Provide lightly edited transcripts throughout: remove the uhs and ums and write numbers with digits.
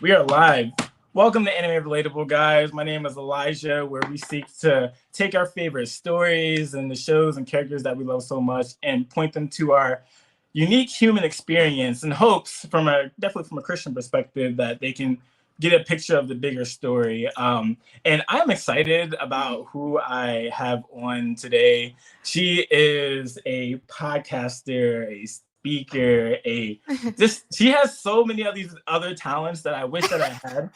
We are live. Welcome to Anime Relatable, guys. My name is Elijah, where we seek to take our favorite stories and the shows and characters that we love so much and point them to our unique human experience in hopes, definitely from a Christian perspective, that they can get a picture of the bigger story. And I'm excited about who I have on today. She is a podcaster, a speaker, she has so many of these other talents that I wish that I had.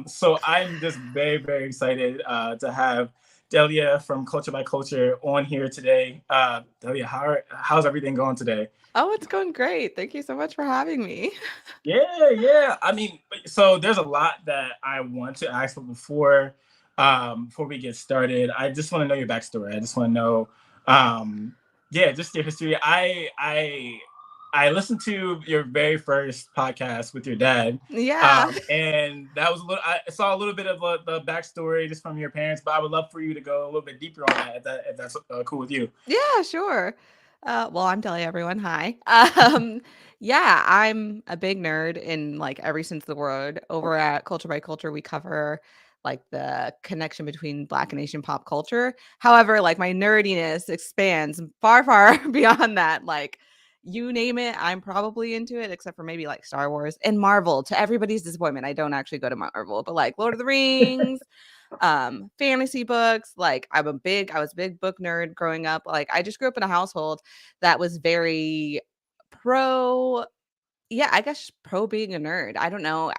So I'm just very, very excited to have Delia from Culture by Culture on here today. Delia, how's everything going today? Oh, it's going great. Thank you so much for having me. Yeah. I mean, so there's a lot that I want to ask, but before we get started, I just want to know your backstory. I just want to know, just your history. I listened to your very first podcast with your dad, Yeah. and that was a little. I saw a little bit of the backstory just from your parents, but I would love for you to go a little bit deeper on that, if that's cool with you. Yeah, sure. Well, I'm Delia, everyone. Hi. Yeah, I'm a big nerd in like every sense of the word. Over at Culture by Culture, we cover like the connection between Black and Asian pop culture. However, like my nerdiness expands far, far beyond that. Like you name it, I'm probably into it, except for maybe like Star Wars and Marvel. To everybody's disappointment, I don't actually go to Marvel, but like Lord of the Rings, fantasy books. Like I was a big book nerd growing up. Like I just grew up in a household that was very pro, yeah, I guess pro being a nerd. I don't know.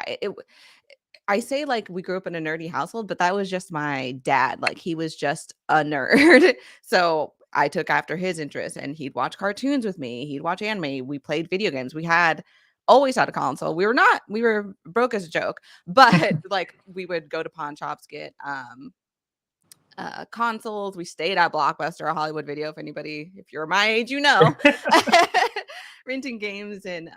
I say like we grew up in a nerdy household, but that was just my dad. Like he was just a nerd. So I took after his interests and he'd watch cartoons with me. He'd watch anime. We played video games. We had always had a console. We were broke as a joke, but like we would go to pawn shops, get consoles. We stayed at Blockbuster or Hollywood Video. If you're my age, you know, renting games and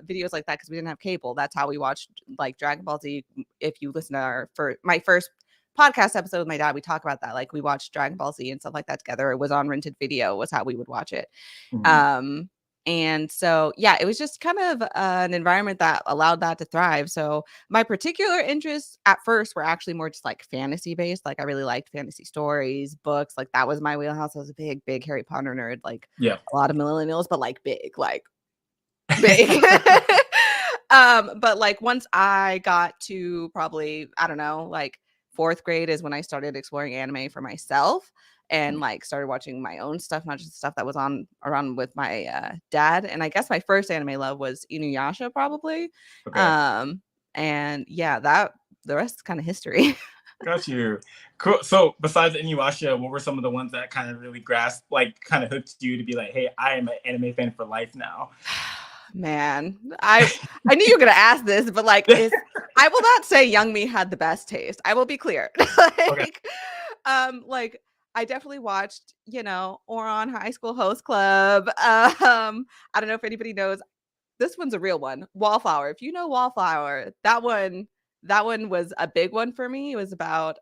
videos like that because we didn't have cable. That's how we watched like Dragon Ball Z. If you listen to my first podcast episode with my dad, we talk about that. Like we watched Dragon Ball Z and stuff like that together. It was on rented video. Was how we would watch it. Mhm. And so, yeah, it was just kind of an environment that allowed that to thrive. So, my particular interests at first were actually more just like fantasy based. Like, I really liked fantasy stories, books. Like, that was my wheelhouse. I was a big, big Harry Potter nerd. Like, Yeah. a lot of millennials, but like big, like big. But like once I got to probably, I don't know, like fourth grade is when I started exploring anime for myself and like started watching my own stuff, not just stuff that was on around with my dad. And I guess my first anime love was Inuyasha, probably. Okay. Um, and yeah, that the rest is kind of history. Got you. Cool. So besides Inuyasha, what were some of the ones that kind of really grasped, like kind of hooked you to be like, hey, I am an anime fan for life now? Man, I knew you were gonna ask this, but like, I will not say Young Me had the best taste. I will be clear. Okay. Like I definitely watched, Oron High School Host Club. I don't know if anybody knows. This one's a real one. Wallflower. If you know Wallflower, that one was a big one for me. It was about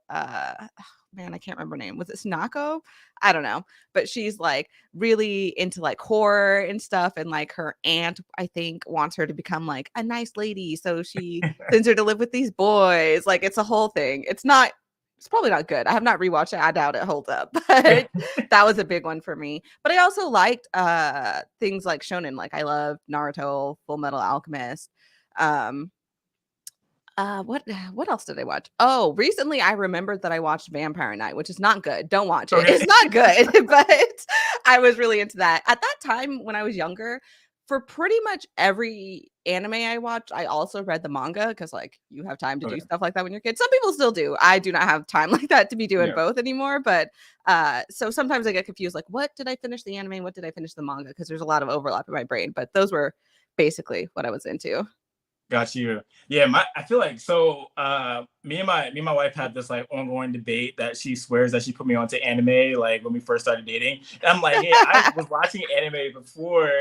man, I can't remember her name. Was it Sunako? I don't know. But she's like really into like horror and stuff. And like her aunt, I think, wants her to become like a nice lady. So she sends her to live with these boys. Like it's a whole thing. It's probably not good. I have not rewatched it. I doubt it holds up. But that was a big one for me. But I also liked things like shonen. Like I love Naruto, Full Metal Alchemist. Um what else did I watch? Oh, recently I remembered that I watched Vampire Night, which is not good. Don't watch it. Okay. It's not good, but I was really into that. At that time when I was younger, for pretty much every anime I watched, I also read the manga because like you have time to do Okay. stuff like that when you're a kid. Some people still do. I do not have time like that to be doing Yeah. both anymore, but so sometimes I get confused like what did I finish the anime, what did I finish the manga because there's a lot of overlap in my brain, but those were basically what I was into. Got you. Yeah, I feel like so me and my wife had this like ongoing debate that she swears that she put me onto anime like when we first started dating. And I'm like, yeah, I was watching anime before,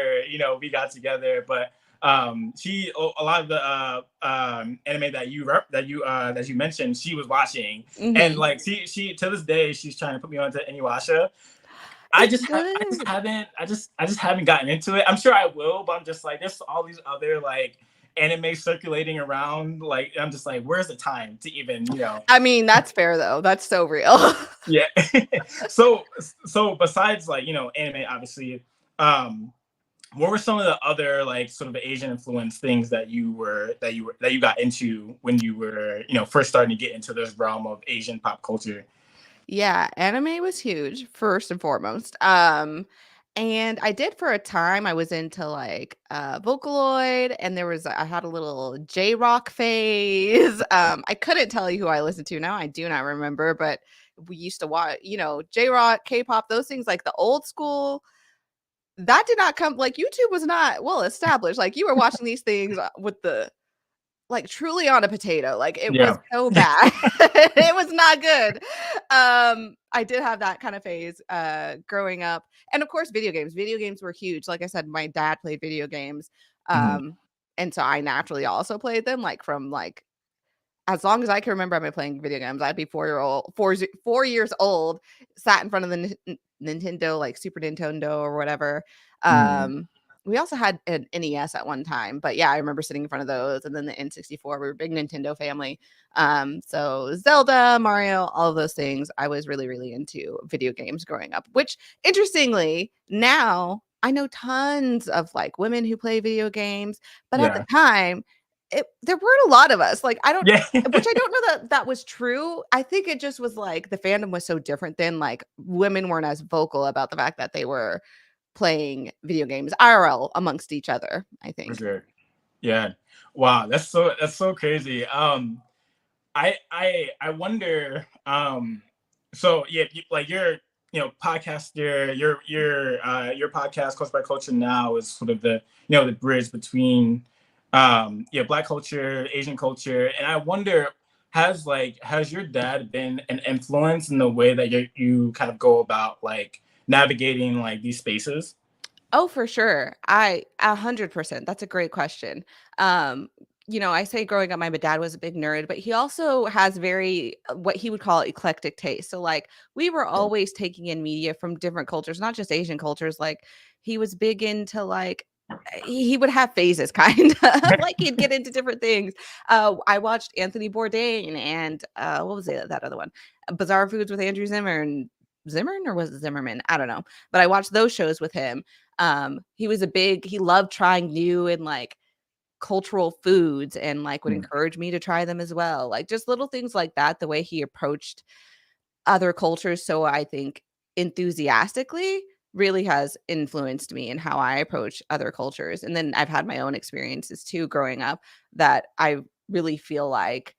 we got together, but she a lot of the anime that you mentioned, she was watching. And Mhm. like she to this day she's trying to put me onto Inuyasha. It's I just good. haven't I just haven't gotten into it. I'm sure I will, but I'm just like there's all these other like anime circulating around. Like I'm just like, where's the time to even, I mean, that's fair though. That's so real. yeah. so so besides like, anime, obviously, um, what were some of the other like sort of Asian influence things that you got into when you were, first starting to get into this realm of Asian pop culture? Yeah, anime was huge, first and foremost. And I did for a time, I was into like Vocaloid, and I had a little J-rock phase. I couldn't tell you who I listened to now. I do not remember, but we used to watch, J-rock, K-pop, those things like the old school. That did not come like YouTube was not well established. Like you were watching these things with the like, truly on a potato, like, it was Yeah. so bad. It was not good. I did have that kind of phase, growing up, and, of course, video games. Video games were huge. Like I said, my dad played video games, Mhm. and so I naturally also played them, like, from, like as long as I can remember, I've been playing video games. I'd be 4 years old, sat in front of the Nintendo, like Super Nintendo or whatever. Mhm. We also had an NES at one time, but yeah, I remember sitting in front of those, and then the N64. We were a big Nintendo family. So Zelda, Mario, all of those things. I was really, really into video games growing up. Which, interestingly, now I know tons of like women who play video games, but at the Yeah. time there weren't a lot of us, like, I don't Yeah. which I don't know that that was true. I think it just was, like, the fandom was so different then, like, women weren't as vocal about the fact that they were playing video games IRL amongst each other, I For think. sure. Yeah. Wow, that's so crazy. I wonder. So yeah, like podcaster, your podcast, Culture by Culture now is sort of the bridge between Black culture, Asian culture, and I wonder, has your dad been an influence in the way that you kind of go about like navigating like these spaces? Oh, for sure. 100%. That's a great question. Um, I say growing up, my dad was a big nerd, but he also has very what he would call eclectic taste. So, like, we were Yeah. always taking in media from different cultures, not just Asian cultures. Like, he was big into like he would have phases, kind of like he'd get into different things. I watched Anthony Bourdain and what was it, that other one, Bizarre Foods with Andrew Zimmern, or was it Zimmerman? I don't know, but I watched those shows with him. He loved trying new and like cultural foods and like would Mm, encourage me to try them as well. Like just little things like that, the way he approached other cultures, so I think enthusiastically, really has influenced me in how I approach other cultures. And then I've had my own experiences too growing up that I really feel like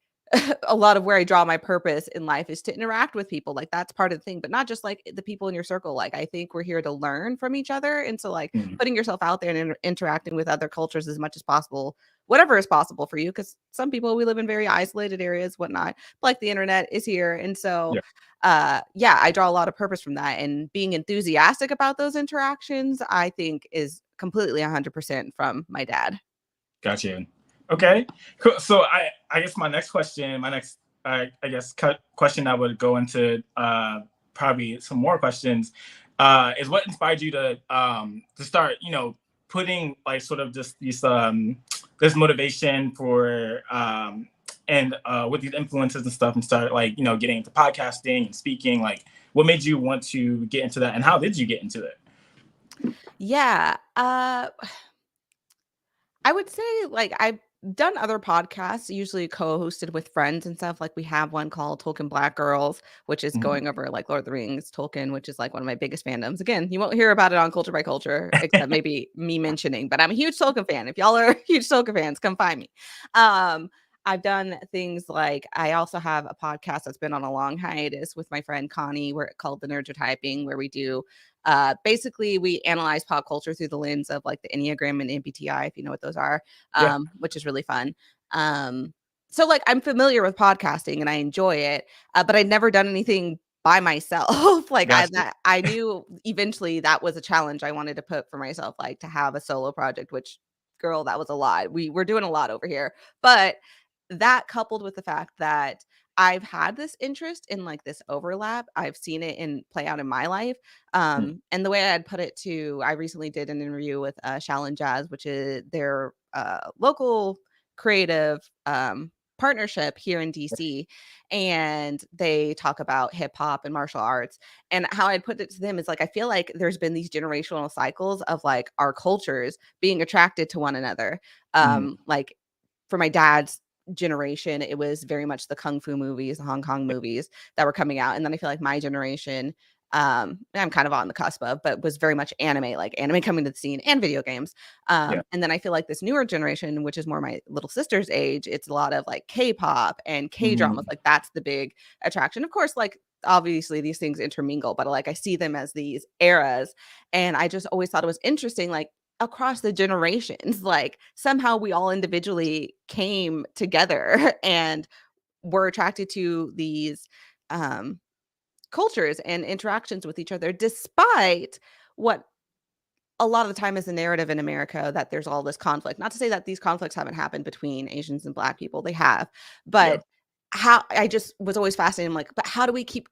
a lot of where I draw my purpose in life is to interact with people. Like that's part of the thing, but not just like the people in your circle. Like I think we're here to learn from each other. And so like mm, putting yourself out there and interacting with other cultures as much as possible, whatever is possible for you. Because some people, we live in very isolated areas, whatnot, like the internet is here. And so yeah. yeah, I draw a lot of purpose from that, and being enthusiastic about those interactions, I think is completely 100% from my dad. Gotcha. Okay. Cool. So I guess my next I guess question that would go into probably some more questions is what inspired you to start putting like sort of just this motivation for and with these influences and stuff, and start like getting into podcasting and speaking. Like what made you want to get into that, and how did you get into it? Yeah, I would say, like, I've done other podcasts, usually co-hosted with friends and stuff. Like, we have one called Tolkien Black Girls, which is Mhm. going over like Lord of the Rings, Tolkien, which is like one of my biggest fandoms. Again, you won't hear about it on Culture by Culture, except maybe me mentioning, but I'm a huge Tolkien fan. If y'all are huge Tolkien fans, come find me. Um, I've done things like I also have a podcast that's been on a long hiatus with my friend Connie, where called The Nerds Are Typing, where we do basically we analyze pop culture through the lens of like the Enneagram and MBTI, if you know what those are, Yeah. which is really fun. Um, so like I'm familiar with podcasting and I enjoy it, but I'd never done anything by myself. Like Gotcha. I knew eventually that was a challenge I wanted to put for myself, like to have a solo project, which girl, that was a lot. We're doing a lot over here. But that coupled with the fact that I've had this interest in like this overlap. I've seen it in play out in my life. Mm, And the way I'd put it to, I recently did an interview with Shallon Jazz, which is they're local creative partnership here in DC, and they talk about hip hop and martial arts. And how I'd put it to them is like, I feel like there's been these generational cycles of like our cultures being attracted to one another. Mm, Like for my dad's generation, it was very much the kung fu movies, the Hong Kong movies that were coming out. And then I feel like my generation, I'm kind of on the cusp of, but was very much anime, like anime coming to the scene and video games. yeah. And then I feel like this newer generation, which is more my little sister's age, it's a lot of like K-pop and K-dramas. Mm, Like that's the big attraction. Of course, like obviously these things intermingle, but like I see them as these eras. And I just always thought it was interesting, like across the generations, like somehow we all individually came together and were attracted to these um cultures and interactions with each other, despite what a lot of the time is the narrative in America, that there's all this conflict. Not to say that these conflicts haven't happened between Asians and Black people, they have. yeah. But how I just was always fascinated. I'm like, but how do we keep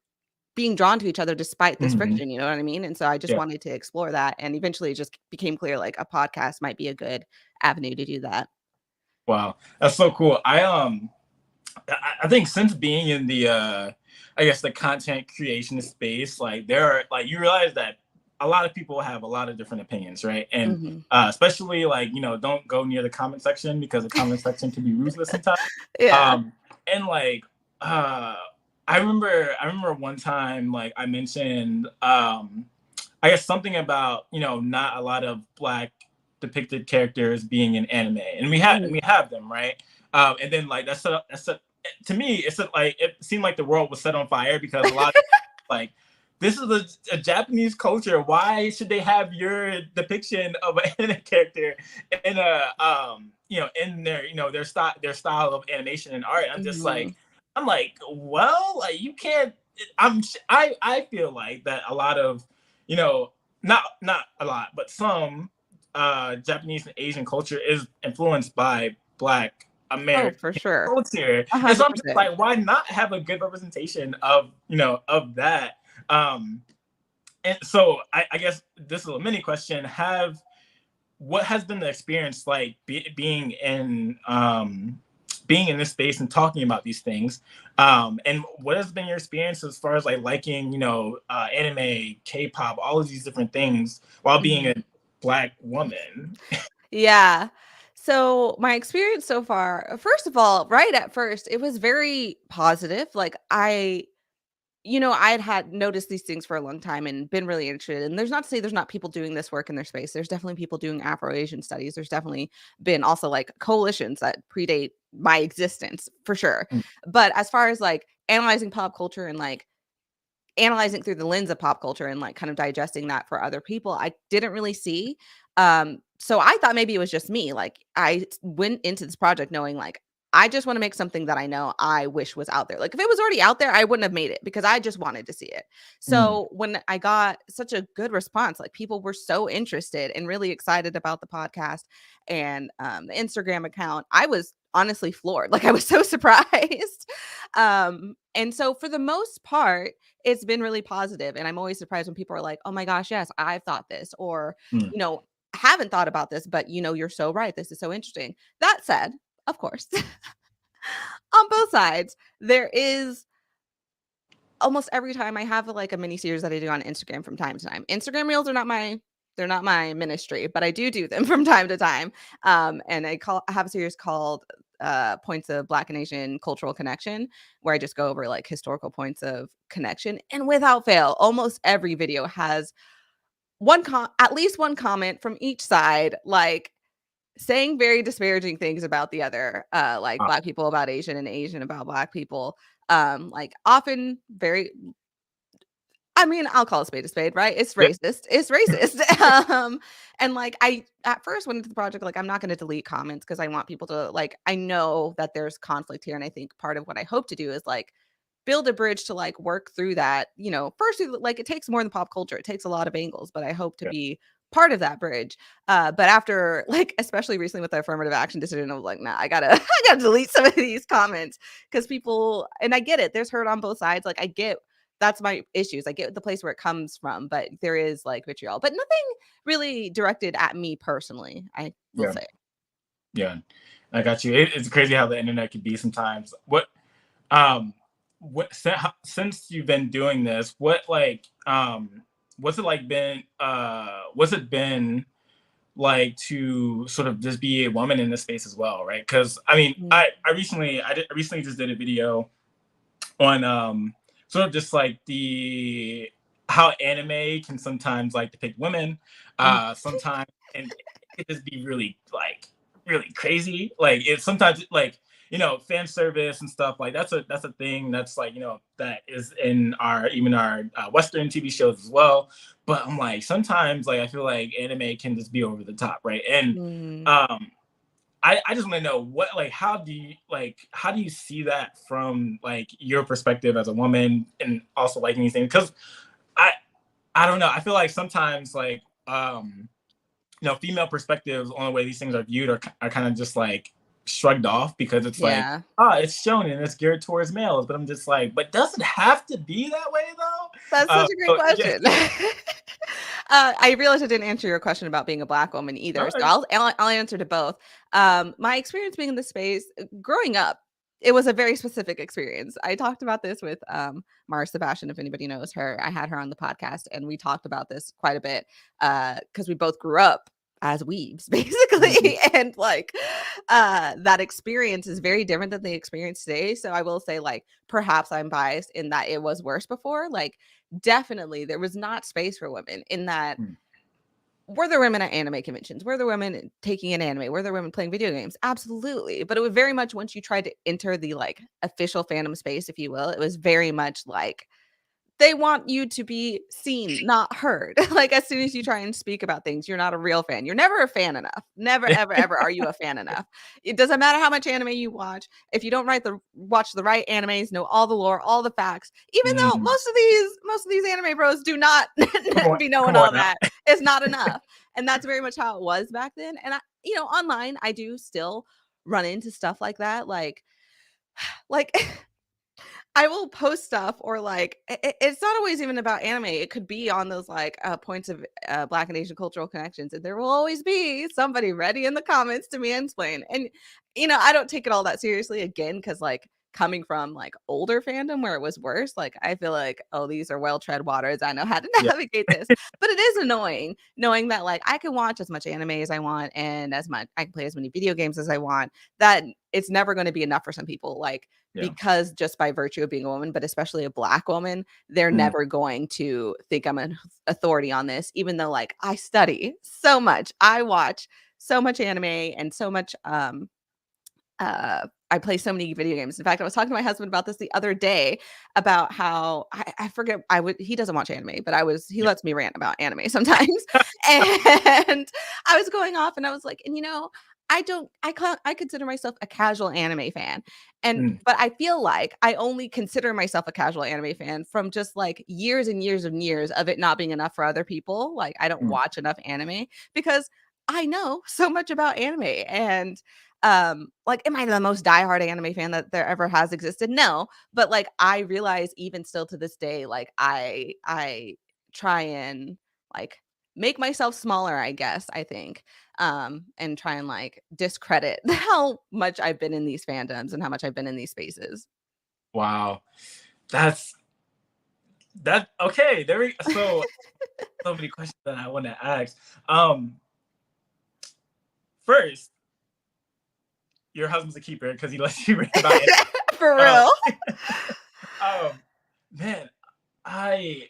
being drawn to each other despite this Hmm. friction? You know what I mean? And so I just Yeah. wanted to explore that. And eventually it just became clear like a podcast might be a good avenue to do that. Wow, that's so cool. I think since being in the I guess the content creation space, like there are like you realize that a lot of people have a lot of different opinions, right? And Hmm. especially like don't go near the comment section because the comment section can be ruthless sometimes. Yeah. Um, and like uh, I remember one time like I mentioned I guess something about not a lot of black depicted characters being in anime, and we Mhm. have them, right? And then like to me like it seemed like the world was set on fire because a lot of like this is a Japanese culture. Why should they have your depiction of an anime character in a in their their style of animation and art? Mhm. I'm like, well, like you can't. I feel like that a lot of not a lot, but some Japanese and Asian culture is influenced by Black Oh, American for sure. culture, and so I'm just 100%. like, why not have a good representation of of that? Um, and so I guess this is a mini question: Have what has been the experience like being in this space and talking about these things, and what has been your experience as far as like liking anime, K-pop, all of these different things while being Mhm. a Black woman? Yeah. So my experience so far, first of all, right at first, it was very positive. Like I had noticed these things for a long time and been really interested. And there's not to say there's not people doing this work in their space. There's definitely people doing Afro-Asian studies. There's definitely been also like coalitions that predate my existence for sure. Mm, But as far as like analyzing pop culture and like analyzing through the lens of pop culture and like kind of digesting that for other people, I didn't really see. So I thought maybe it was just me. Like went into this project knowing like I just want to make something that I know I wish was out there. Like if it was already out there, I wouldn't have made it because I just wanted to see it. mm, So when I got such a good response, like people were so interested and really excited about the podcast and the Instagram account, I was honestly floored. Like I was so surprised. And so for the most part, it's been really positive, and I'm always surprised when people are like, "Oh my gosh, yes, I've thought this," or, mm, you know, "Haven't thought about this, but, you're so right. This is so interesting." That said, of course, on both sides, there is almost every time I have, like, a mini series that I do on Instagram from time to time. Instagram Reels are not my ministry, but I do them from time to time. And I have a series called, Points of Black and Asian Cultural Connection, where I just go over, like, historical points of connection, and without fail, almost every video has at least one comment from each side, like, saying very disparaging things about the other, like, ah, Black people about Asian and Asian about Black people, like, often very I mean, I'll call a spade, right? It's yep, racist. It's racist. And like I at first went into the project like I'm not going to delete comments because I want people to like I know that there's conflict here, and I think part of what I hope to do is like build a bridge to like work through that. First like it takes more than pop culture. It takes a lot of angles, but I hope to yeah, be part of that bridge. But after like especially recently with the affirmative action decision, I was like, nah, I gotta I gotta delete some of these comments because people and I get it. There's hurt on both sides. Like I get that's my issues. I get the place where it comes from, but there is like vitriol, but nothing really directed at me personally, I will yeah. say. Yeah, I got you. It's crazy how the internet can be sometimes. Um, since you've been doing this, what's it like what's it been like to sort of just be a woman in this space as well, right? Because I mean, Mm. I recently just did a video on sort of just like the how anime can sometimes like depict women, Mm. sometimes, and it just be really like really crazy. Like it's sometimes like fan service and stuff like that's a thing that's like that is in our even our Western TV shows as well. But I'm like sometimes like I feel like anime can just be over the top, right? And Mm. um I just want to know what like how do you see that from like your perspective as a woman and also liking these things? Because I I don't know. I feel like sometimes like female perspectives on the way these things are viewed are kind of just like shrugged off because it's like Yeah. it's shown and it's geared towards males, but I'm just like, but does it have to be that way though? That's such a great Yeah. question. I realized I didn't answer your question about being a Black woman No, either, so I'll answer to both. My experience being in the space, growing up, it was a very specific experience. I talked about this with Mara Sebastian, if anybody knows her. I had her on the podcast, and we talked about this quite a bit because we both grew up as weebs, mhm, basically, and like that experience is very different than the experience today. So I will say, like, perhaps I'm biased in that it was worse before. Like, definitely there was not space for women in that. mm, Were there women at anime conventions? Were there women taking in anime? Were there women playing video games? Absolutely. But it was very much once you tried to enter the like official fandom space, if you will, it was very much like they want you to be seen, not heard. Like, as soon as you try and speak about things, you're not a real fan. You're never a fan enough. Never, ever, ever are you a fan enough. It doesn't matter how much anime you watch. If you don't watch the right animes, know all the lore, all the facts, even though mm. most of these anime bros do not be knowing Come on all now. that, it's not enough. And that's very much how it was back then. And I, online, I do still run into stuff like that. Like I will post stuff or like it's not always even about anime. It could be on those like points of Black and Asian cultural connections, and there will always be somebody ready in the comments to mansplain. And I don't take it all that seriously again because like coming from like older fandom where it was worse, like I feel like, oh, these are well tread waters. I know how to Yeah. navigate this, but it is annoying knowing that like I can watch as much anime as I want and as much I can play as many video games as I want. That it's never going to be enough for some people. Like Yeah. because just by virtue of being a woman, but especially a Black woman, they're Mm. never going to think I'm an authority on this, even though like I study so much. I watch so much anime and so much I play so many video games. In fact, I was talking to my husband about this the other day about how I forget he doesn't watch anime, but he Yeah. lets me rant about anime sometimes. And I was going off and I was like, and I consider myself a casual anime fan. Mm. But I feel like I only consider myself a casual anime fan from just like years and years and years of it not being enough for other people. Like I don't Mm. watch enough anime because I know so much about anime. And like, am I the most diehard anime fan that there ever has existed? No, but like I realize even still to this day, like I try and like make myself smaller, I guess, I think, and try and like discredit how much I've been in these fandoms and how much I've been in these spaces. Wow. That's that okay. So many questions that I want to ask. Um, First, your husband's a keeper because he lets you read about it. For Um, real. um, man, I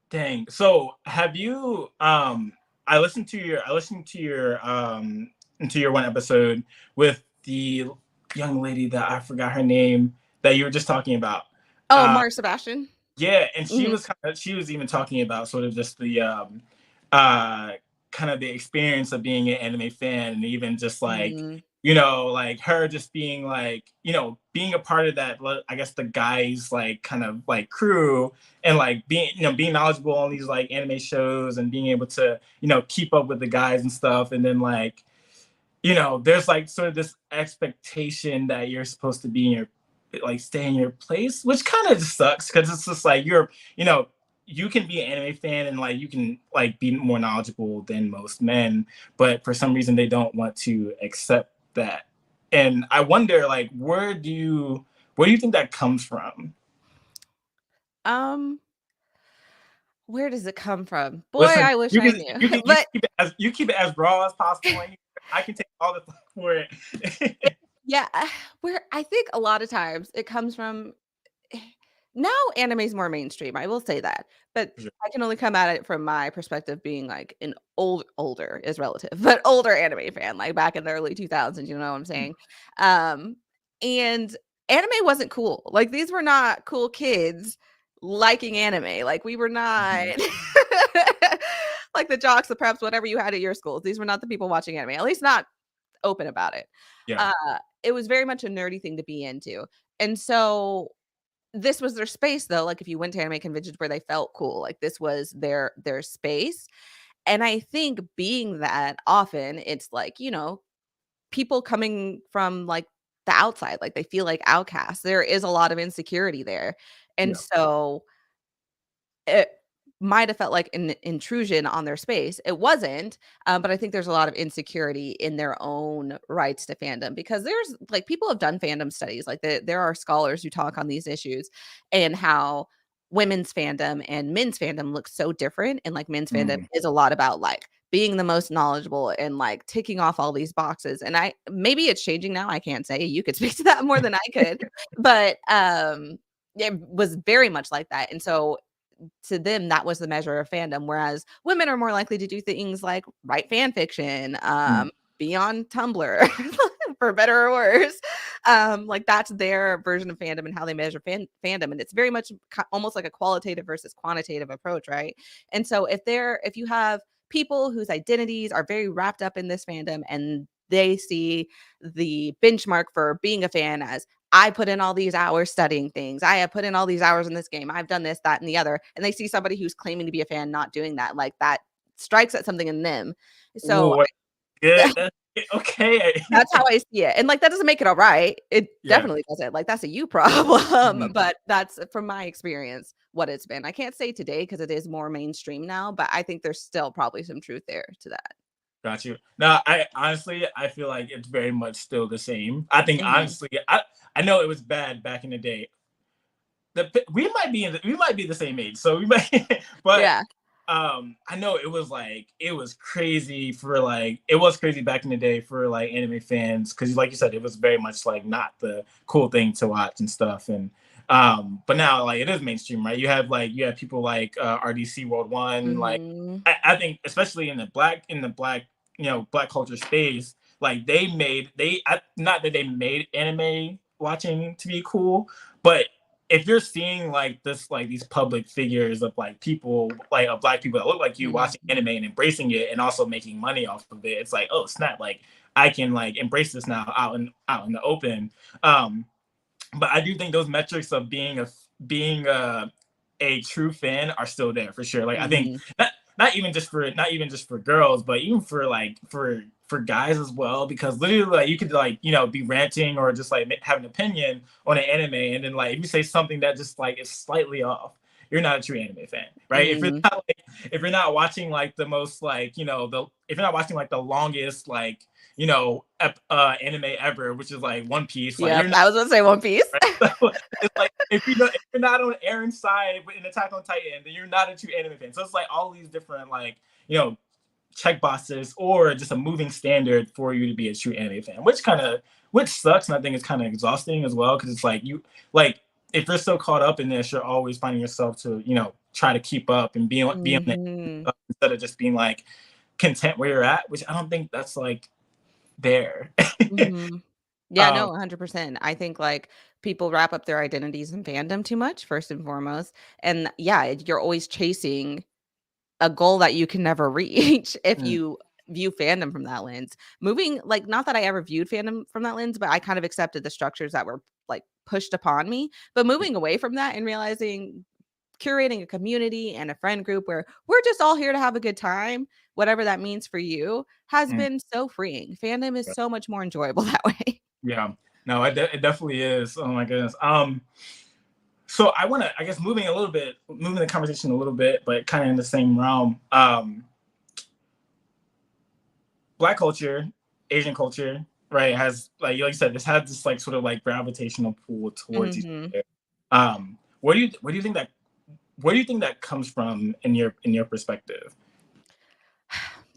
dang. So have you? I listened to your one episode with the young lady that I forgot her name that you were just talking about. Oh, Uh, Mars Sebastian. Yeah, and Mhm. she was even talking about sort of just the uh kind of the experience of being an anime fan and even just like Mhm. like her just being like being a part of that I guess the guys like kind of like crew and like being being knowledgeable on these like anime shows and being able to keep up with the guys and stuff and then like there's like sort of this expectation that you're supposed to be in your like stay in your place, which kind of just sucks because it's just like you can be an anime fan and like you can like be more knowledgeable than most men, but for some reason they don't want to accept that. And I wonder, like, where do you think that comes from? Um, where does it come from? Boy, Listen, I wish I knew. But you keep it as raw as possible. And I can take all the flack for it, it. yeah, where I think a lot of times it comes from now anime's more mainstream, I will say that, but For sure. I can only come at it from my perspective being, like, an older is relative, but older anime fan, like, back in the early 2000s, you know what I'm saying? Um, and anime wasn't cool, like, these were not cool kids liking anime, like, we were not Mhm. like, the jocks, the preps, whatever you had at your schools, these were not the people watching anime, at least not open about it. Yeah, Uh, it was very much a nerdy thing to be into, and so this was their space though, like, if you went to anime conventions where they felt cool, like, this was their space, and I think being that often, it's like, people coming from, like, the outside, like, they feel like outcasts. There is a lot of insecurity there, and yeah, so it might have felt like an intrusion on their space. It wasn't, but I think there's a lot of insecurity in their own rights to fandom because there's like people have done fandom studies. Like there are scholars who talk on these issues and how women's fandom and men's fandom look so different. And like men's fandom mm, is a lot about like being the most knowledgeable and like ticking off all these boxes. And I maybe it's changing now. I can't say you could speak to that more than I could, but it was very much like that. And so to them that was the measure of fandom, whereas women are more likely to do things like write fan fiction, mm, be on Tumblr for better or worse. Like that's their version of fandom and how they measure fandom, and it's very much almost like a qualitative versus quantitative approach, right? And so if you have people whose identities are very wrapped up in this fandom and they see the benchmark for being a fan as I put in all these hours studying things. I have put in all these hours in this game. I've done this, that, and the other. And they see somebody who's claiming to be a fan not doing that. Like that strikes at something in them. So ooh, good. Okay. that's how I see it. And like that doesn't make it all right. It Yeah. definitely doesn't. Like that's a you problem. Mhm. But that's from my experience what it's been. I can't say today because it is more mainstream now, but I think there's still probably some truth there to that. Got you. No, I honestly, I feel like it's very much still the same. I think Mhm. honestly, I know it was bad back in the day. We might be the same age, so we might, but Yeah. I know it was crazy for like it was crazy back in the day for like anime fans because like you said, it was very much like not the cool thing to watch and stuff. And but now like it is mainstream, right? You have people like RDC World One, like Mhm. I think especially in the black black culture space, like not that they made anime watching to be cool, but if you're seeing like this like these public figures of like people like of black people that look like you watching Mhm. anime and embracing it and also making money off of it, it's like, oh snap, like I can like embrace this now out in the open. um but I do think those metrics of being a true fan are still there for sure. Like I think Mhm. not even just for girls, but even for like for guys as well. Because literally, like you could like be ranting or just like have an opinion on an anime, and then like if you say something that just like is slightly off, you're not a true anime fan, right? Mhm. If you're not watching like the most like the if you're not watching like the longest like anime ever, which is like One Piece, like Yep. you're not I was gonna say One Piece. right. So it's like if you're not on Aaron's side in Attack on Titan, then you're not a true anime fan. So it's like all these different like check boxes or just a moving standard for you to be a true anime fan, which sucks, and I think it's kind of exhausting as well because it's like you like if you're so caught up in this, you're always finding yourself to try to keep up and be on it Mhm. instead of just being like content where you're at, which I don't think that's like there. Mhm. Yeah, um, no, 100%. I think, like, people wrap up their identities in fandom too much, first and foremost, and yeah, you're always chasing a goal that you can never reach if mm, you view fandom from that lens. Moving like, not that I ever viewed fandom from that lens, but I kind of accepted the structures that were, like, pushed upon me, but yeah, moving away from that and realizing curating a community and a friend group where we're just all here to have a good time, whatever that means for you, has mm. been so freeing. Fandom is so much more enjoyable that way. Yeah, no, it definitely is. Oh my goodness. So I want to, I guess, moving the conversation a little bit, but kind of in the same realm. Black culture, Asian culture, right, has like you said, this has this like sort of like gravitational pull towards each Mhm. other. Where do you think that comes from in your perspective?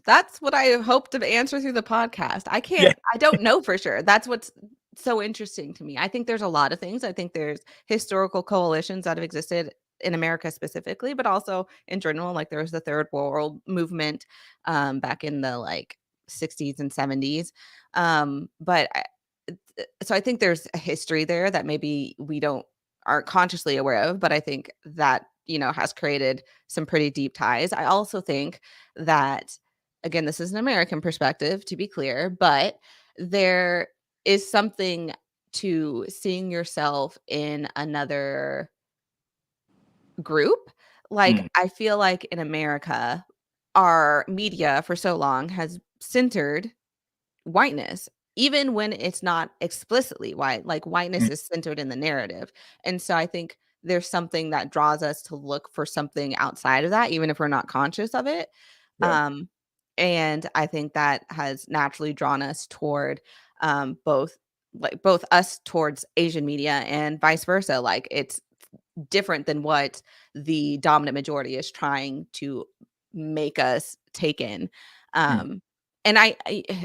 That's what I hope to answer through the podcast. Yeah. I don't know for sure. That's what's so interesting to me. I think there's a lot of things. I think there's historical coalitions that have existed in America specifically, but also in general. Like there was the Third World Movement back in the like 60s and 70s. So I think there's a history there that maybe we don't aren't consciously aware of, but I think that has created some pretty deep ties. I also think that, again, this is an American perspective, to be clear, but there is something to seeing yourself in another group. Like, Mm, I feel like in America, our media for so long has centered whiteness, even when it's not explicitly white. Like, whiteness mm, is centered in the narrative. And so I think there's something that draws us to look for something outside of that, even if we're not conscious of it. yeah. Um, and I think that has naturally drawn us toward both both us towards Asian media and vice versa. Like it's different than what the dominant majority is trying to make us take in. Mm, Um, and I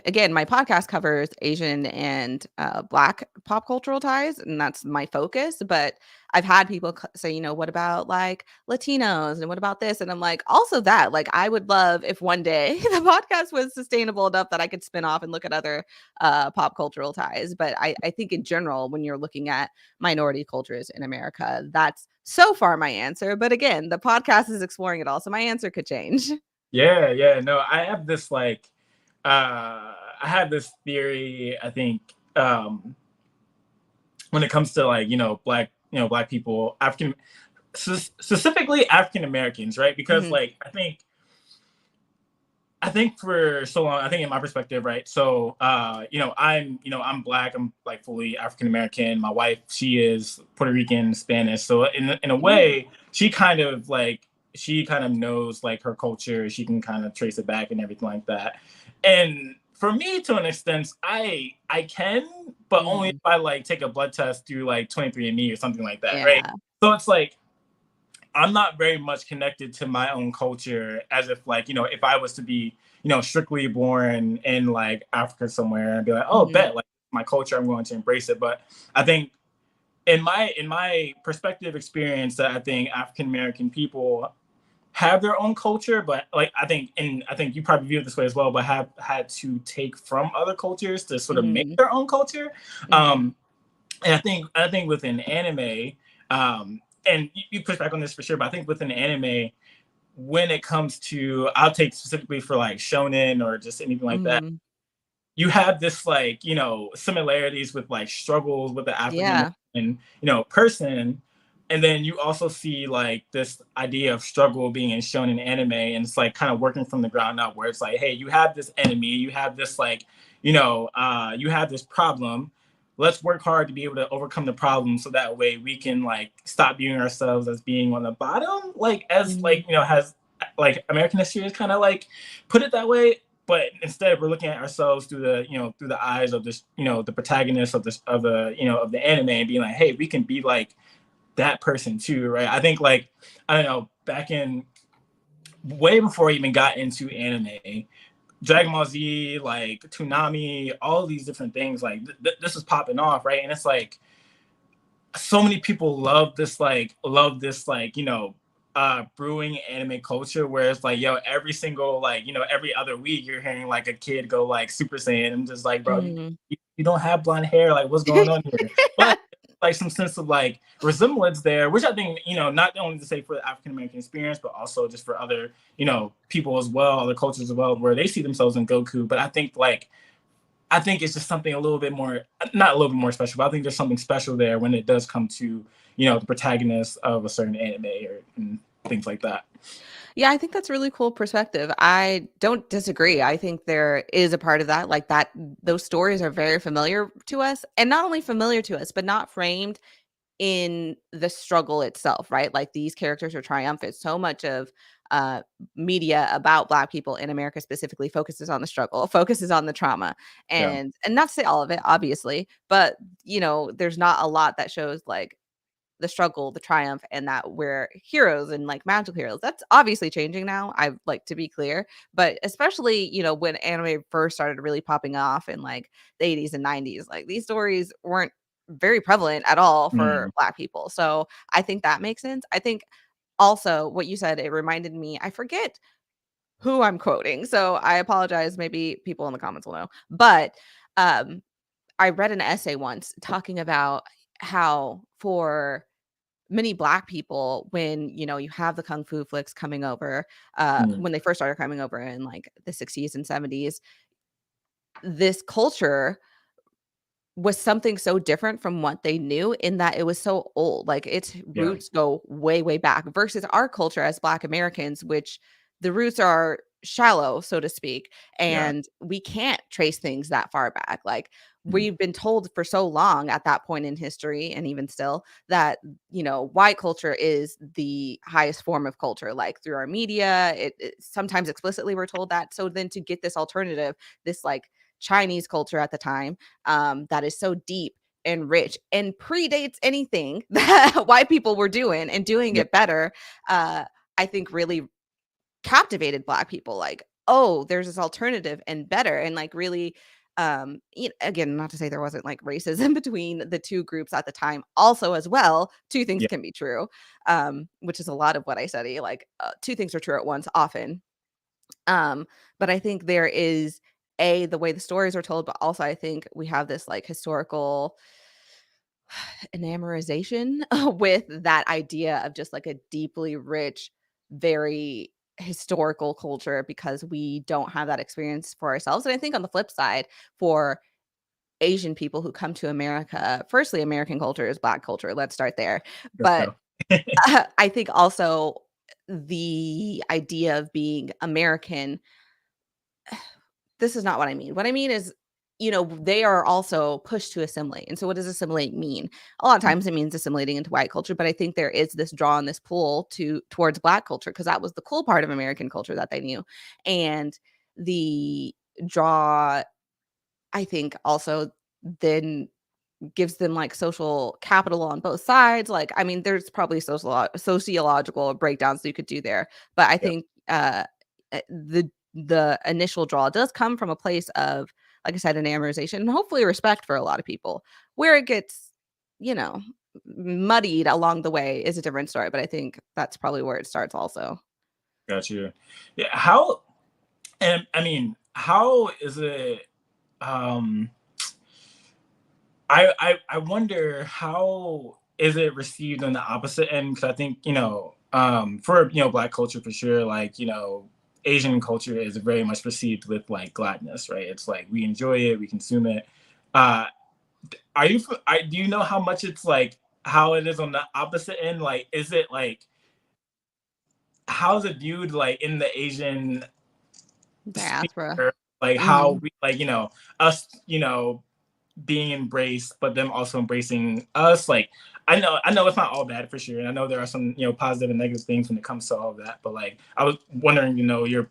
again, my podcast covers Asian and Black pop cultural ties, and that's my focus. But I've had people say, what about like Latinos, and what about this? And I'm like, also that, like, I would love if one day the podcast was sustainable enough that I could spin off and look at other pop cultural ties. But I think in general, when you're looking at minority cultures in America, that's so far my answer. But again, the podcast is exploring it all, so my answer could change. yeah, yeah. No, I have this like I had this theory, I think, when it comes to like, black people, specifically African Americans, right? Because Mhm. like I think for so long, I think in my perspective, right? So, I'm black. I'm like fully African American. My wife, she is Puerto Rican, Spanish. So in a Ooh. way, she kind of knows like her culture. She can kind of trace it back and everything like that. And for me, to an extent, I can, but only if Mm. I like take a blood test through like 23andMe or something like that, right? Yeah. So it's like I'm not very much connected to my own culture as if like, if I was to be, strictly born in like Africa somewhere and be like, oh, Mhm. bet like my culture, I'm going to embrace it. But I think in my perspective experience that I think African American people have their own culture, but like I think you probably view it this way as well, but have had to take from other cultures to sort of make Mhm. their own culture. Mhm. Um, and I think within anime, and you push back on this for sure, but I think within anime, when it comes to, I'll take specifically for like shonen or just anything like that, Mhm. you have this like similarities with like struggles with the African Yeah. American person, and then you also see like this idea of struggle being in shonen anime, and it's like kind of working from the ground up, where it's like, hey, you have this enemy, you have this like you have this problem. Let's work hard to be able to overcome the problem, so that way we can like stop viewing ourselves as being on the bottom, like as Mhm. like has like American history is kind of like put it that way, but instead we're looking at ourselves through the through the eyes of this the protagonist of this of the of the anime, and being like, hey, we can be like that person too, right? I think like, I don't know, back in way before I even got into anime, Dragon Ball Z, like Toonami, all these different things, like this is popping off, right? And it's like so many people love this like brewing anime culture, where it's like, yo, every single like every other week you're hearing like a kid go like Super Saiyan. I'm just like, bro, Mhm. you don't have blonde hair, like what's going on here? But like some sense of like resemblance there, which I think not only to say for the African American experience, but also just for other people as well, other cultures as well, where they see themselves in Goku. But I think it's just something a little bit more, not a little bit more special, but I think there's something special there when it does come to, the protagonist of a certain anime or and things like that. Yeah, I think that's a really cool perspective. I don't disagree. I think there is a part of that, like that those stories are very familiar to us, and not only familiar to us, but not framed in the struggle itself, right? Like these characters are triumphant. So much of uh, media about Black people in America specifically focuses on the struggle, focuses on the trauma, Yeah. and not to say all of it, obviously, but there's not a lot that shows like the struggle, the triumph, and that we're heroes and like magical heroes. That's obviously changing now. I like to be clear, but especially when anime first started really popping off in like the 80s and 90s, like these stories weren't very prevalent at all for Mm. Black people. So I think that makes sense. I think also what you said, it reminded me, I forget who I'm quoting, so I apologize. Maybe people in the comments will know, but um, I read an essay once talking about how for many Black people, when you have the kung fu flicks coming over, Mm. when they first started coming over in like the 60s and 70s, this culture was something so different from what they knew in that it was so old. Like its Yeah. roots go way, way back versus our culture as Black Americans, which the roots are shallow, so to speak, Yeah. and we can't trace things that far back. Like Mm. we've been told for so long at that point in history, and even still, that white culture is the highest form of culture. Like through our media, it sometimes explicitly we're told that. So then to get this alternative, this like Chinese culture at the time, that is so deep and rich and predates anything that white people were doing and doing Yeah. it better, I think really captivated Black people. Like, oh, there's this alternative and better, and like really, again, not to say there wasn't like racism between the two groups at the time also as well. Two things Yeah. can be true, which is a lot of what I study. Like two things are true at once often. But I think there is the way the stories are told, but also I think we have this like historical enamorization with that idea of just like a deeply rich, very historical culture because we don't have that experience for ourselves. And I think on the flip side, for Asian people who come to America, firstly, American culture is Black culture. Let's start there. Let's But go. I think also the idea of being American, this is not what I mean. What I mean is, they are also pushed to assimilate. And so what does assimilate mean? A lot of Mm. times it means assimilating into white culture, but I think there is this draw and this pull towards Black culture because that was the cool part of American culture that they knew. And the draw, I think, also then gives them like social capital on both sides. Like, I mean, there's probably sociological breakdowns you could do there, but I Yeah. think the initial draw does come from a place of, like I said, enamorization and hopefully respect for a lot of people. Where it gets, you know, muddied along the way is a different story, but I think that's probably where it starts also. Got you. Yeah. How, and I mean, how is it? Um, I wonder how is it received on the opposite end? Because I think for Black culture for sure, like Asian culture is very much received with like gladness, right? It's like we enjoy it, we consume it. Uh, do you know how much it's like how it is on the opposite end? Like, is it like how's it viewed like in the Asian Diaspora. sphere? Like how Hmm. we like us being embraced, but them also embracing us. Like I know it's not all bad for sure, and I know there are some positive and negative things when it comes to all of that. But like I was wondering, your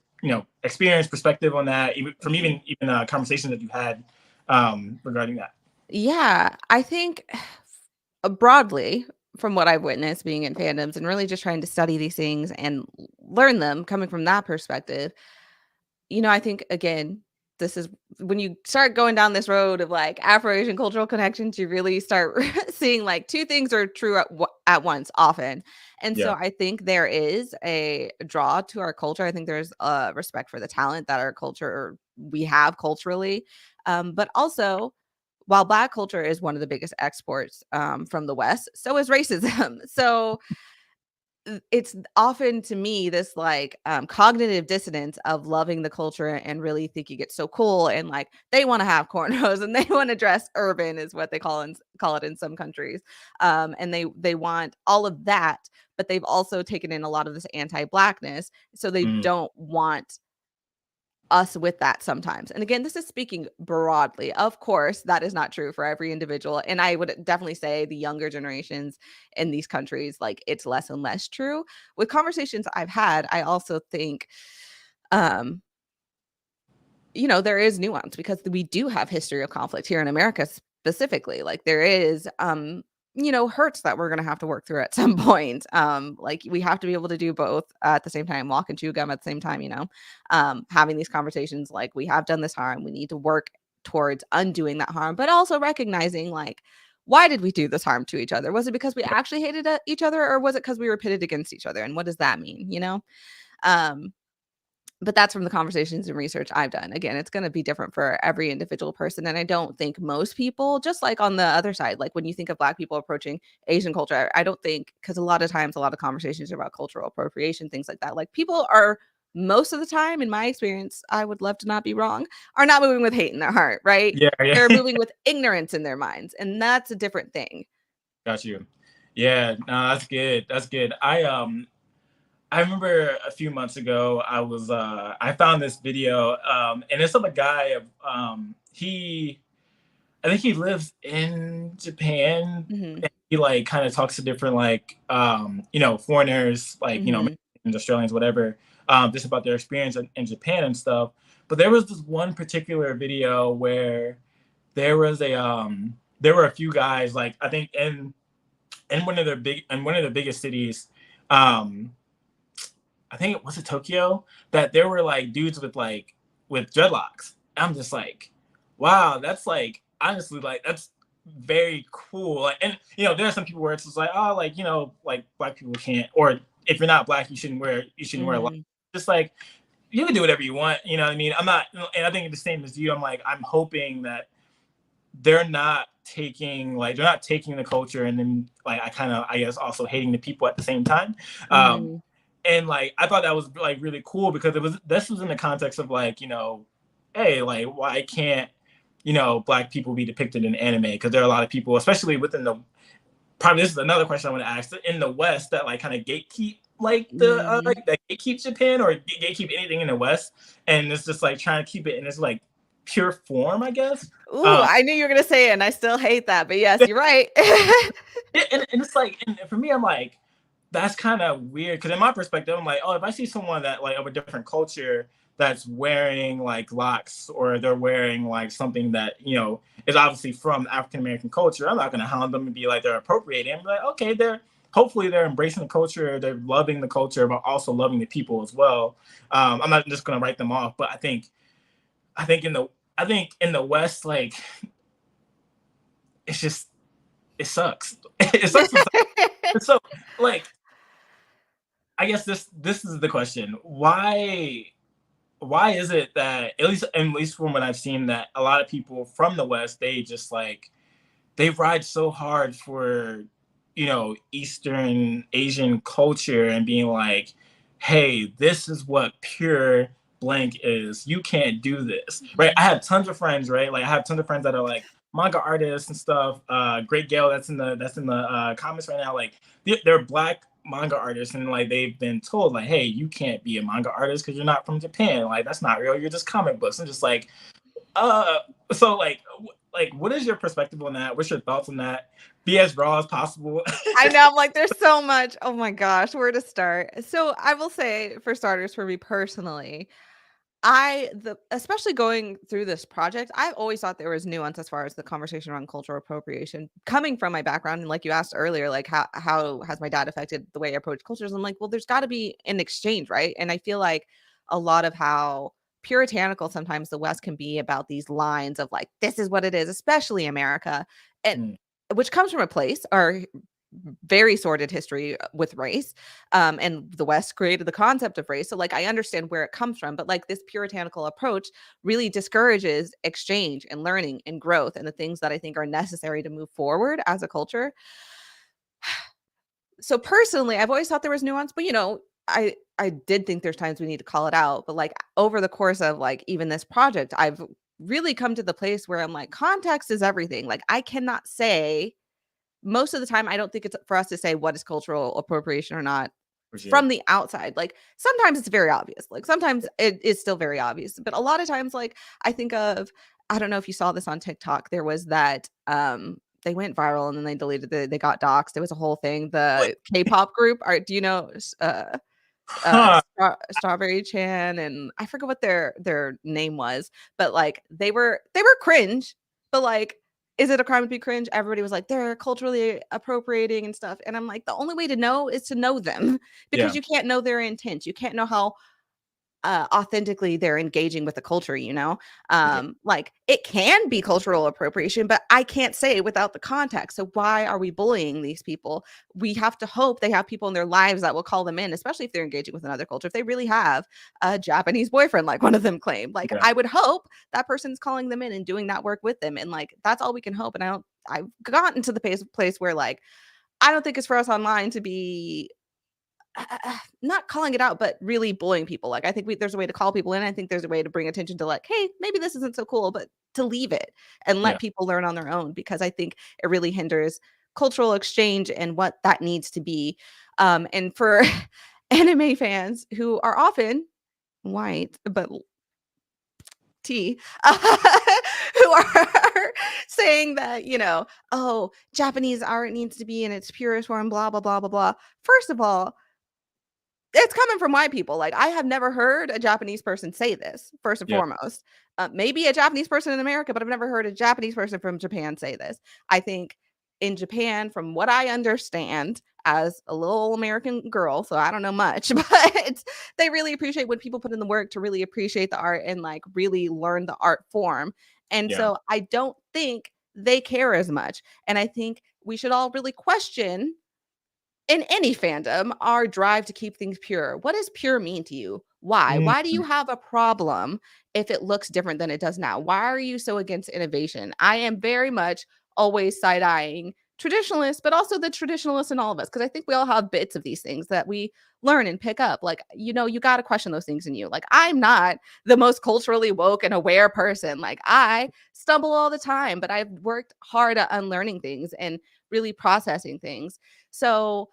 experience, perspective on that, even from even conversations that you had regarding that. Yeah, I think broadly, from what I've witnessed being in fandoms and really just trying to study these things and learn them coming from that perspective, I think again, this is when you start going down this road of like Afro-Asian cultural connections, you really start seeing like two things are true at once often. And so Yeah. I think there is a draw to our culture. I think there's a respect for the talent that our culture we have culturally. But also, while Black culture is one of the biggest exports from the West, so is racism. So it's often to me this like cognitive dissonance of loving the culture and really thinking it's so cool and like they want to have cornrows and they want to dress urban is what they call it in some countries, and they want all of that, but they've also taken in a lot of this anti-blackness, so they Mm. don't want us with that sometimes. And again, this is speaking broadly. Of course, that is not true for every individual. And I would definitely say the younger generations in these countries, like it's less and less true. With conversations I've had, I also think, um, there is nuance because we do have history of conflict here in America specifically. Like there is hurts that we're going to have to work through at some point. Like we have to be able to do both at the same time, walk and chew gum at the same time, having these conversations like we have done this harm, we need to work towards undoing that harm, but also recognizing like why did we do this harm to each other? Was it because we actually hated each other, or was it because we were pitted against each other? And what does that mean? Um but that's from the conversations and research I've done. Again, it's going to be different for every individual person. And I don't think most people, just like on the other side, like when you think of Black people approaching Asian culture, I don't think, because a lot of times, a lot of conversations are about cultural appropriation, things like that. Like people are, most of the time, in my experience, I would love to not be wrong, are not moving with hate in their heart, right? Yeah, They're yeah. moving with ignorance in their minds. And that's a different thing. Got you. Yeah, no, that's good. That's good. I remember a few months ago I found this video, and it's of a guy he I think he lives in Japan, Hmm. and he like kind of talks to different like foreigners, like Hmm. Americans, Australians, whatever, just about their experience in Japan and stuff. But there was this one particular video where there were a few guys, like I think in one of the biggest cities, um I think it was it Tokyo, that there were like dudes with dreadlocks. I'm just like, wow, that's like honestly like that's very cool. Like, and there are some people where it's just like, oh, like like Black people can't, or if you're not Black, you shouldn't wear a lot. Hmm. Just like you can do whatever you want. You know what I mean? I'm not, and I think the same as you. I'm hoping that they're not taking the culture and then like I guess also hating the people at the same time. Um, Hmm. and like I thought that was like really cool because this was in the context of like hey, like why can't Black people be depicted in anime? Because there are a lot of people, especially within the, probably this is another question I want to ask, in the West, that like kind of gatekeep like the Hmm. that gatekeep Japan or gatekeep anything in the West, and it's just like trying to keep it in this like pure form, I guess. Ooh, um I knew you were gonna say it, and I still hate that. But yes, you're right. and it's like, and for me, I'm like, that's kind of weird because in my perspective, I'm like, oh, if I see someone that like of a different culture that's wearing like locks, or they're wearing like something that is obviously from African American culture, I'm not gonna hound them and be like they're appropriating. I'm like, okay, hopefully they're embracing the culture, they're loving the culture, but also loving the people as well. I'm not just gonna write them off, but I think in the I think in the West, like it's just it sucks. It sucks sometimes. So like I guess this is the question. Why is it that at least from what I've seen, that a lot of people from the West, they just like they ride so hard for Eastern Asian culture and being like, hey, this is what pure blank is. You can't do this. Right. I have tons of friends, right? Like I have tons of friends that are like manga artists and stuff. Great Gail, that's in the comments right now. Like they're Black manga artists, and like they've been told like, hey, you can't be a manga artist because you're not from Japan. Like that's not real. You're just comic books. And just like, uh so like what is your perspective on that? What's your thoughts on that? Be as raw as possible. I know, I'm like, there's so much. Oh my gosh, where to start? So I will say, for starters, for me personally, especially going through this project, I've always thought there was nuance as far as the conversation around cultural appropriation coming from my background. And like you asked earlier, like how has my dad affected the way I approach cultures? I'm like, well, there's got to be an exchange, right? And I feel like a lot of how puritanical sometimes the West can be about these lines of like, this is what it is, especially America, and Mm, which comes from a place or very sordid history with race, and the West created the concept of race, so like I understand where it comes from, but like this puritanical approach really discourages exchange and learning and growth and the things that I think are necessary to move forward as a culture. So personally, I've always thought there was nuance, but I did think there's times we need to call it out, but like over the course of like even this project, I've really come to the place where I'm like, context is everything. Like I cannot say, most of the time, I don't think it's for us to say what is cultural appropriation or not For sure. from the outside. Like sometimes it's very obvious. Like sometimes it is still very obvious, but a lot of times, like I think of, I don't know if you saw this on TikTok. There was that they went viral and then they deleted they got doxxed. It was a whole thing. What? The K-pop group, are do you know Huh. Strawberry Chan, and I forget what their name was, but like they were cringe, but like is it a crime to be cringe? Everybody was like they're culturally appropriating and stuff. And I'm like, the only way to know is to know them because Yeah. you can't know their intent. You can't know how authentically they're engaging with the culture, you know? For sure. Like it can be cultural appropriation, but I can't say it without the context. So why are we bullying these people? We have to hope they have people in their lives that will call them in, especially if they're engaging with another culture. If they really have a Japanese boyfriend, like one of them claimed, like Yeah. I would hope that person's calling them in and doing that work with them. And like that's all we can hope. And I've gotten to the place where like I don't think it's for us online to be not calling it out, but really bullying people. Like I think there's a way to call people in. I think there's a way to bring attention to like, hey, maybe this isn't so cool, but to leave it and let Yeah. people learn on their own because I think it really hinders cultural exchange and what that needs to be. And for anime fans who are often white, but T, who are saying that, you know, oh, Japanese art needs to be in its purest form, blah, blah, blah, blah, blah. First of all, it's coming from white people. Like, I have never heard a Japanese person say this, first and Yeah. foremost. Maybe a Japanese person in America, but I've never heard a Japanese person from Japan say this. I think in Japan, from what I understand as a little American girl, so I don't know much, but they really appreciate when people put in the work to really appreciate the art and like really learn the art form. And Yeah. so I don't think they care as much. And I think we should all really question in any fandom, our drive to keep things pure. What does pure mean to you? Why? Mm, Why do you have a problem if it looks different than it does now? Why are you so against innovation? I am very much always side eyeing traditionalists, but also the traditionalists in all of us, because I think we all have bits of these things that we learn and pick up. Like, you know, you got to question those things in you. Like, I'm not the most culturally woke and aware person. Like, I stumble all the time, but I've worked hard at unlearning things and really processing things. So,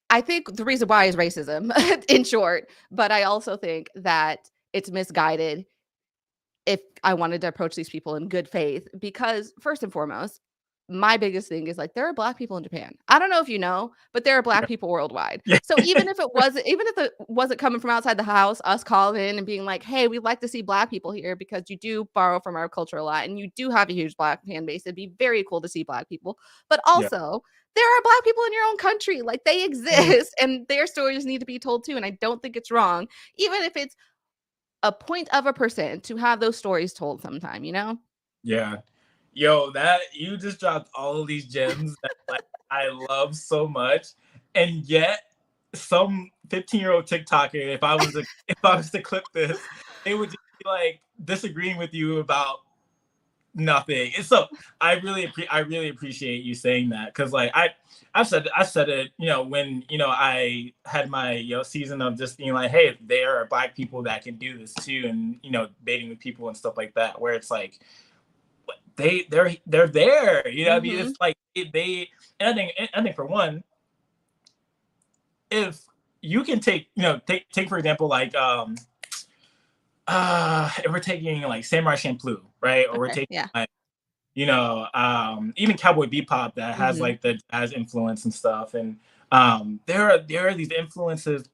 I think the reason why is racism, in short, but I also think that it's misguided if I wanted to approach these people in good faith because first and foremost, my biggest thing is like there are black people in Japan. I don't know if you know, but there are black yeah. people worldwide. Yeah. So even if it wasn't coming from outside the house, us calling in and being like, "Hey, we'd like to see black people here because you do borrow from our culture a lot and you do have a huge black fan base. It'd be very cool to see black people." But Yeah. also, there are black people in your own country. Like they Mm, exist and their stories need to be told too. And I don't think it's wrong, even if it's a point of a percent to have those stories told sometime, you know? yeah. Yo, that you just dropped all of these gems that like I love so much, and yet some 15-year-old TikToker, if I was to clip this, they would just be like disagreeing with you about nothing. And so I really appreciate you saying that because like I said it, you know, when you know I had my season of just being like, hey, there are black people that can do this too, and you know, dating with people and stuff like that, where it's like they're there, you know what I mean? It's Mhm. like they and I think for one, if you can take, you know, take for example, like if we're taking like Samurai Champloo, right? Or we're Okay, taking yeah. like, you know, even Cowboy Bebop that has Mhm. like the jazz influence and stuff. And there are these influences,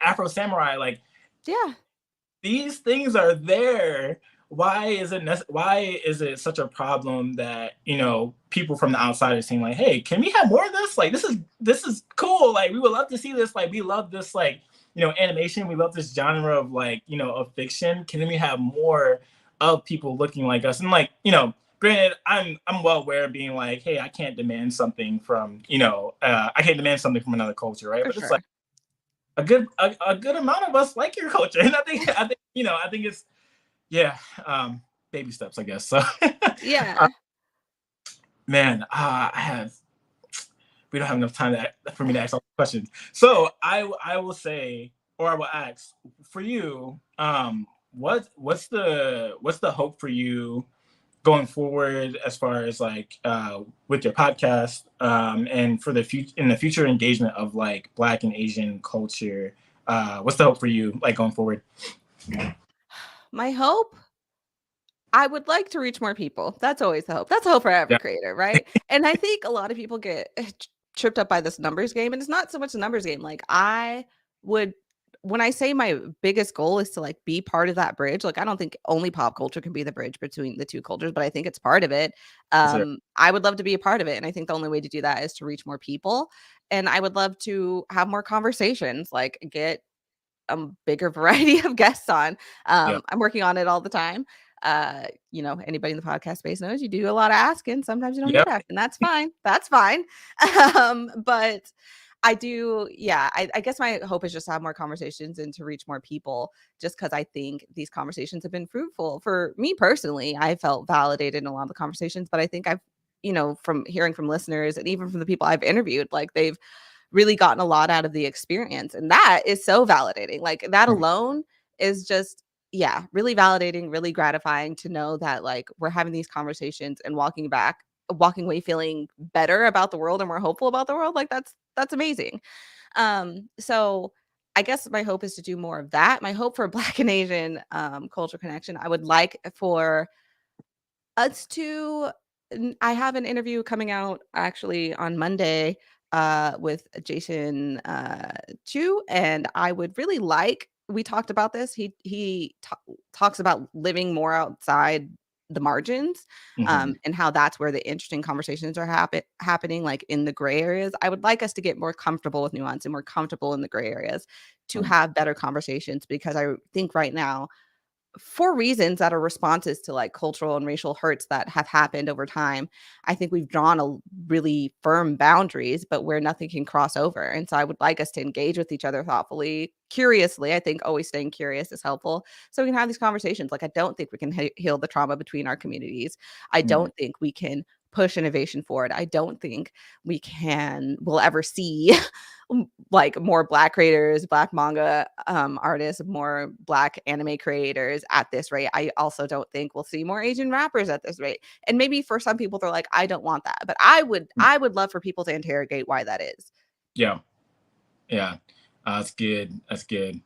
Afro Samurai, like Yeah, these things are there. Why is it such a problem that you know people from the outside are saying like, hey, can we have more of this? Like this is cool. Like we would love to see this. Like we love this like you know animation. We love this genre of like you know of fiction. Can we have more of people looking like us? And like you know, granted, I'm well aware of being like, hey, I can't demand something from you know I can't demand something from another culture, right? for But it's like sure. a good amount of us like your culture, and I think you know I think it's yeah, baby steps, I guess. So, uh, Yeah. man, I have. We don't have enough time for me to ask all the questions. So I will say, or I will ask for you, what's the hope for you going forward as far as like with your podcast, and for the future, in the future engagement of like Black and Asian culture, what's the hope for you like going forward? My hope, I would like to reach more people. That's always the hope. That's the hope for every Yeah. creator, right? And I think a lot of people get tripped up by this numbers game, and it's not so much a numbers game. Like I would, when I say my biggest goal is to like be part of that bridge, like I don't think only pop culture can be the bridge between the two cultures, but I think it's part of it. Yes, sir. I would love to be a part of it, and I think the only way to do that is to reach more people. And I would love to have more conversations, like get a bigger variety of guests on. Yeah. I'm working on it all the time. Anybody in the podcast space knows you do a lot of asking. Sometimes you don't get Yep. asking. That's fine. That's fine. But I do, yeah. I guess my hope is just to have more conversations and to reach more people, just because I think these conversations have been fruitful. For me personally, I felt validated in a lot of the conversations, but I think I've, from hearing from listeners and even from the people I've interviewed, like they've really gotten a lot out of the experience. And that is so validating. Like that Mhm. alone is just, yeah, really validating, really gratifying to know that like we're having these conversations and walking away feeling better about the world and more hopeful about the world. Like that's amazing. So I guess my hope is to do more of that. My hope for Black and Asian culture connection, I would like for us to I have an interview coming out actually on Monday with Jason Chu, and I would really like. We talked about this. He talks about living more outside the margins, Mhm. and how that's where the interesting conversations are happening, like in the gray areas. I would like us to get more comfortable with nuance and more comfortable in the gray areas to Mhm. have better conversations, because I think right now, for reasons that are responses to like cultural and racial hurts that have happened over time, I think we've drawn a really firm boundaries, but where nothing can cross over. And so I would like us to engage with each other thoughtfully, curiously. I think always staying curious is helpful, so we can have these conversations. Like I don't think we can heal the trauma between our communities. I Mhm. don't think we can push innovation forward. I don't think we'll ever see like more Black creators, Black manga artists, more Black anime creators at this rate. I also don't think we'll see more Asian rappers at this rate. And maybe for some people they're like, I don't want that. But I would love for people to interrogate why that is. Yeah. Yeah. That's good. That's good.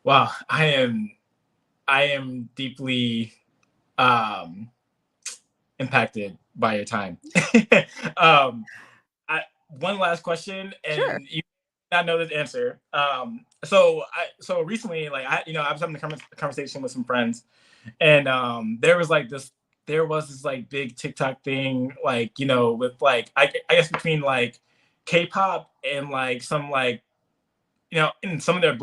Wow. I am deeply um impacted by your time. um, I, one last question, Sure. and you may not know this answer. So recently, like I was having a conversation with some friends, and there was this like big TikTok thing, like with like I guess between like K-pop and like some like and some of their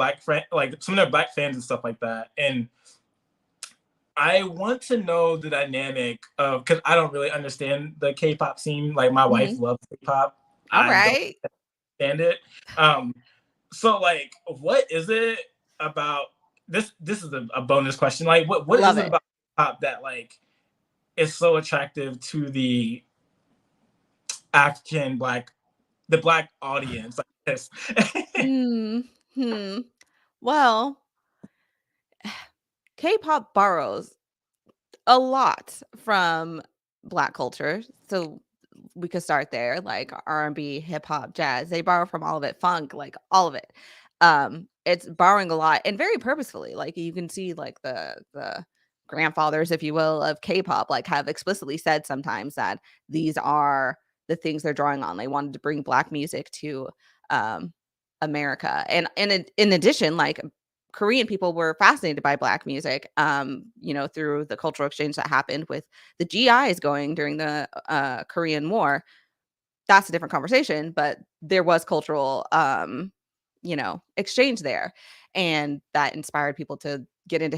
some of their black fans and stuff like that, and I want to know the dynamic of, because I don't really understand the K-pop scene. Like my wife Mhm. loves K-pop. All I don't right. understand it. Um, so like, what is it about this? This is a bonus question. Like, what is Love it it. about pop that like is so attractive to the African the black audience? Like this. Hmm. Hmm. Well, K-pop borrows a lot from Black culture. So we could start there, like R&B, hip hop, jazz. They borrow from all of it, funk, like all of it. It's borrowing a lot and very purposefully. Like you can see like the grandfathers, if you will, of K-pop like have explicitly said sometimes that these are the things they're drawing on. They wanted to bring Black music to um America. And in addition, like Korean people were fascinated by Black music, through the cultural exchange that happened with the GIs going during the Korean War. That's a different conversation, but there was cultural, exchange there, and that inspired people to get into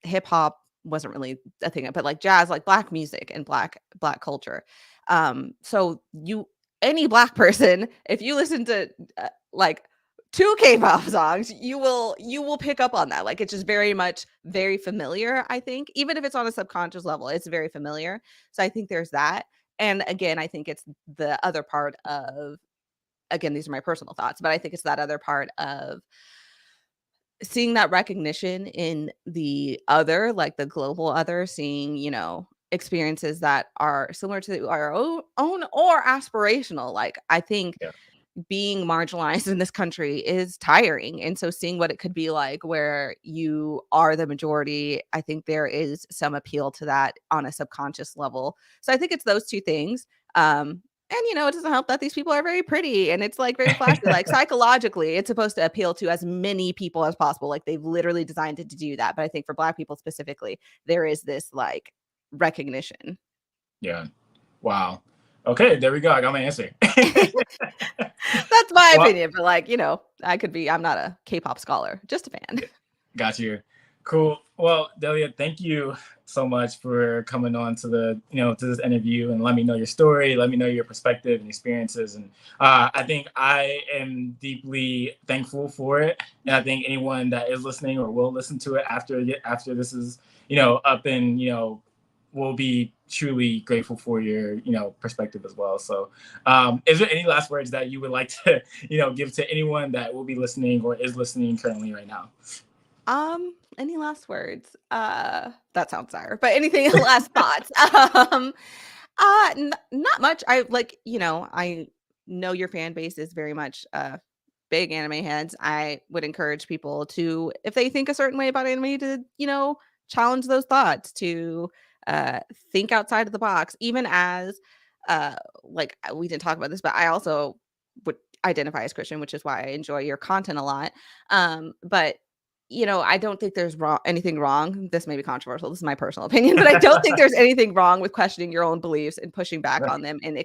hip hop. Wasn't really a thing, but like jazz, like Black music and Black culture. So you any Black person, if you listen to like two K-pop songs, you will pick up on that. Like it's just very much very familiar. I think even if it's on a subconscious level, it's very familiar. So I think there's that. And again, I think it's the other part of, again, these are my personal thoughts, but I think it's that other part of seeing that recognition in the other, like the global other, seeing, experiences that are similar to our own or aspirational. Like, I think Yeah. being marginalized in this country is tiring. And so seeing what it could be like where you are the majority, I think there is some appeal to that on a subconscious level. So I think it's those two things. And it doesn't help that these people are very pretty and it's like very flashy. Like, psychologically, it's supposed to appeal to as many people as possible. Like, they've literally designed it to do that. But I think for Black people specifically, there is this like recognition. Yeah. Wow. Okay, there we go. I got my answer. That's my Well, opinion. But like, I'm not a K-pop scholar, just a fan. got you. Cool. Well, Delia, thank you so much for coming on to to this interview and let me know your story, let me know your perspective and experiences. And I think I am deeply thankful for it. And I think anyone that is listening or will listen to it after this is, up and, will be truly grateful for your, perspective as well. So is there any last words that you would like to, give to anyone that will be listening or is listening currently right now? Any last words? That sounds sour, but anything last thoughts? Not much. I know your fan base is very much big anime heads. I would encourage people to, if they think a certain way about anime, to, challenge those thoughts, to think outside of the box, even as we didn't talk about this, but I also would identify as Christian, which is why I enjoy your content a lot. But I don't think there's anything wrong. This may be controversial. This is my personal opinion, but I don't think there's anything wrong with questioning your own beliefs and pushing back on them and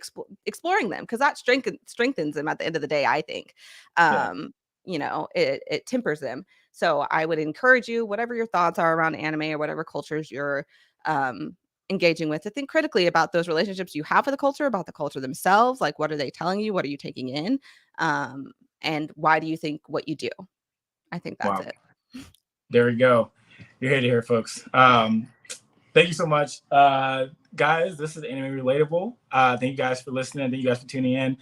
exploring them, because that strengthens them at the end of the day, I think. Yeah. It tempers them. So I would encourage you, whatever your thoughts are around anime or whatever cultures you're engaging with, to think critically about those relationships you have with the culture, about the culture themselves. Like, what are they telling you? What are you taking in? And why do you think what you do? I think that's Wow. it. There we go. You're here to hear, folks. Thank you so much. Guys, this is Anime Relatable. Thank you guys for listening. Thank you guys for tuning in.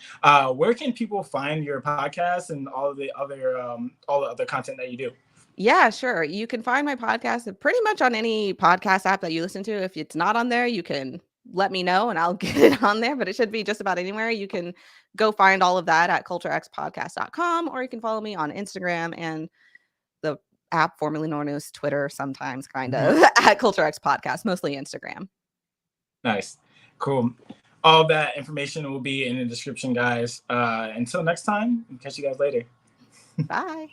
Where can people find your podcast and all the other content that you do? Yeah, sure. You can find my podcast pretty much on any podcast app that you listen to. If it's not on there, you can let me know and I'll get it on there, but it should be just about anywhere. You can go find all of that at culturexpodcast.com, or you can follow me on Instagram and the app formerly known as Twitter, sometimes kind of at Culture X Podcast, mostly Instagram. Nice. Cool. All that information will be in the description, guys. Until next time, catch you guys later. Bye.